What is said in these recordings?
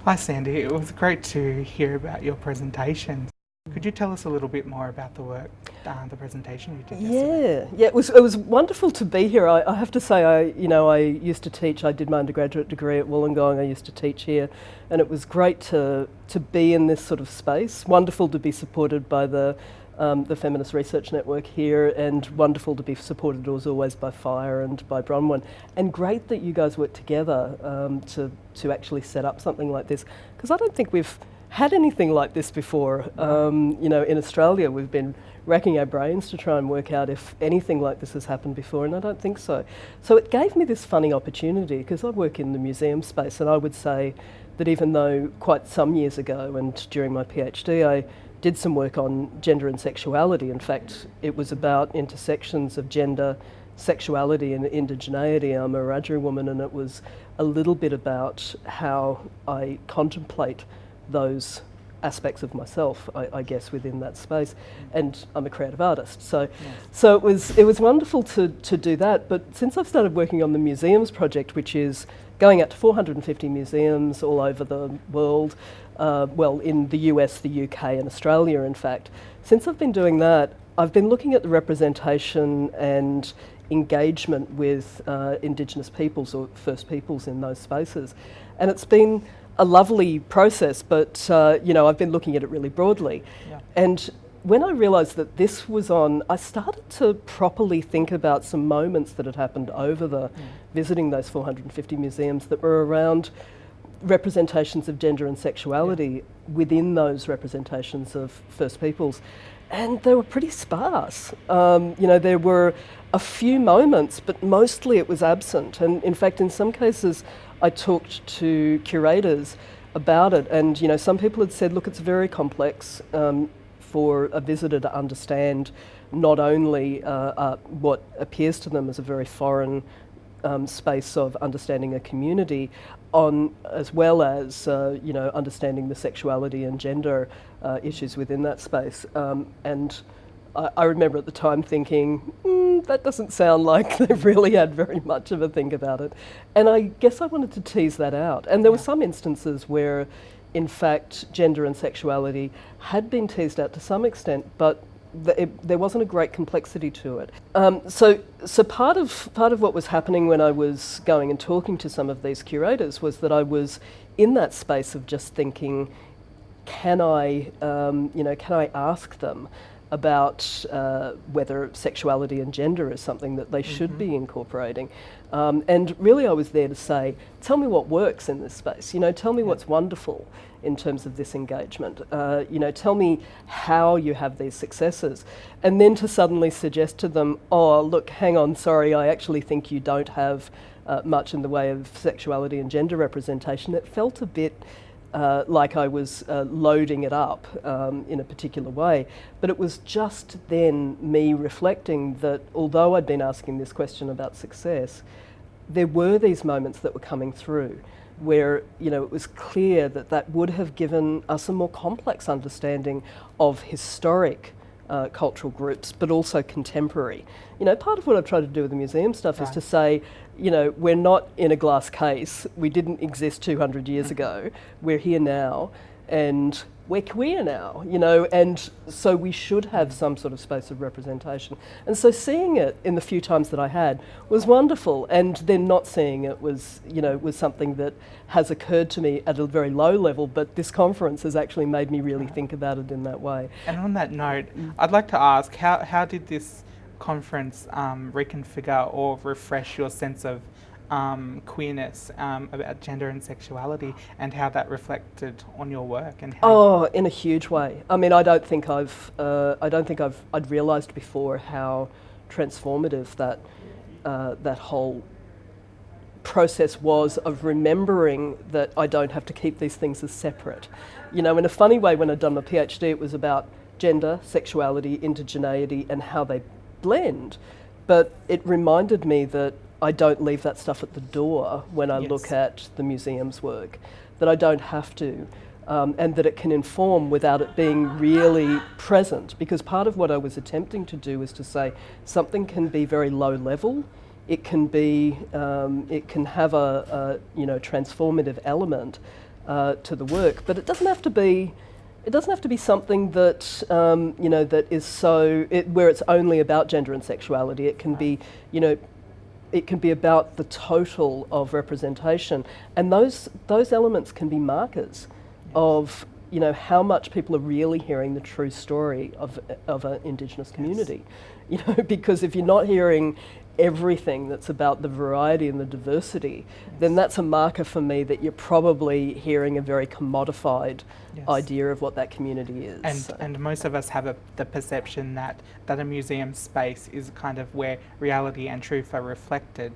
Hi Sandy, it was great to hear about your presentation. Could you tell us a little bit more about the work, the presentation you did yesterday? Yeah, it was wonderful to be here. I have to say, I used to teach. I did my undergraduate degree at Wollongong. I used to teach here, and it was great to be in this sort of space. Wonderful to be supported by the Feminist Research Network here, and wonderful to be supported as always by FIRE and by Bronwyn. And great that you guys worked together to actually set up something like this, because I don't think we've had anything like this before. In Australia we've been racking our brains to try and work out if anything like this has happened before, and I don't think so. So it gave me this funny opportunity, because I work in the museum space, and I would say that even though quite some years ago and during my PhD I did some work on gender and sexuality. In fact, it was about intersections of gender, sexuality and indigeneity. I'm a Wiradjuri woman, and it was a little bit about how I contemplate those aspects of myself, I guess, within that space. And I'm a creative artist, so it was wonderful to do that. But since I've started working on the museums project, which is going out to 450 museums all over the world, in the US, the UK and Australia, in fact, since I've been doing that, I've been looking at the representation and engagement with Indigenous peoples or First Peoples in those spaces. And it's been a lovely process, but I've been looking at it really broadly. Yeah. And when I realised that this was on, I started to properly think about some moments that had happened over the visiting those 450 museums that were around representations of gender and sexuality within those representations of First Peoples. And they were pretty sparse. There were a few moments, but mostly it was absent. And in fact, in some cases, I talked to curators about it, and some people had said, look, it's very complex for a visitor to understand not only what appears to them as a very foreign space of understanding a community, as well as understanding the sexuality and gender issues within that space. And I remember at the time thinking, that doesn't sound like they've really had very much of a think about it. And I guess I wanted to tease that out. And there were some instances where, in fact, gender and sexuality had been teased out to some extent, but there wasn't a great complexity to it. So part of what was happening when I was going and talking to some of these curators was that I was in that space of just thinking, can I ask them about whether sexuality and gender is something that they should be incorporating. And really I was there to say, tell me what works in this space, tell me what's wonderful in terms of this engagement, tell me how you have these successes. And then to suddenly suggest to them, oh, look, hang on, sorry, I actually think you don't have much in the way of sexuality and gender representation. It felt a bit like I was loading it up in a particular way. But it was just then me reflecting that although I'd been asking this question about success, there were these moments that were coming through where it was clear that would have given us a more complex understanding of historic cultural groups, but also contemporary. Part of what I've tried to do with the museum stuff is to say, we're not in a glass case. We didn't exist 200 years ago. We're here now, and we're queer now, and so we should have some sort of space of representation. And so seeing it in the few times that I had was wonderful, and then not seeing it was something that has occurred to me at a very low level, but this conference has actually made me really think about it in that way. And on that note, I'd like to ask, how did this conference reconfigure or refresh your sense of queerness, about gender and sexuality, and how that reflected on your work? And how in a huge way. I mean, I don't think I'd realised before how transformative that whole process was of remembering that I don't have to keep these things as separate. In a funny way, when I'd done my PhD, it was about gender, sexuality, indigeneity, and how they blend. But it reminded me that I don't leave that stuff at the door when I look at the museum's work, that I don't have to, and that it can inform without it being really present. Because part of what I was attempting to do is to say something can be very low level, it can be, it can have a transformative element, to the work. But it doesn't have to be. It doesn't have to be something that that is where it's only about gender and sexuality. It can be, it can be about the total of representation, and those elements can be markers of how much people are really hearing the true story of an Indigenous community. Because if you're not hearing everything that's about the variety and the diversity, then that's a marker for me that you're probably hearing a very commodified idea of what that community is. And most of us have the perception that a museum space is kind of where reality and truth are reflected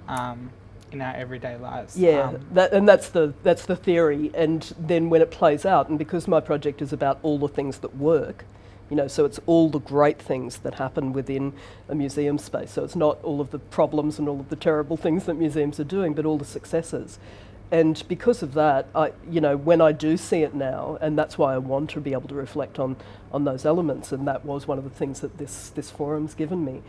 in our everyday lives. Yeah, that's the theory. And then when it plays out, and because my project is about all the things that work, so it's all the great things that happen within a museum space. So it's not all of the problems and all of the terrible things that museums are doing, but all the successes. And because of that, when I do see it now, and that's why I want to be able to reflect on those elements, and that was one of the things that this forum's given me,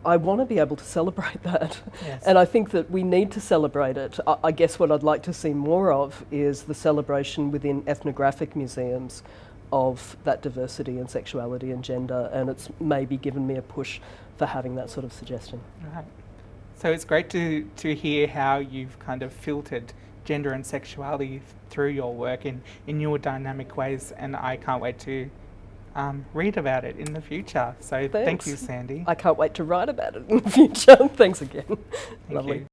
I want to be able to celebrate that. Yes. And I think that we need to celebrate it. I guess what I'd like to see more of is the celebration within ethnographic museums of that diversity and sexuality and gender, and it's maybe given me a push for having that sort of suggestion. Right. So it's great to hear how you've kind of filtered gender and sexuality through your work in your dynamic ways, and I can't wait to read about it in the future. So Thanks. Thank you, Sandy. I can't wait to write about it in the future. Thanks again. Thank Lovely. you.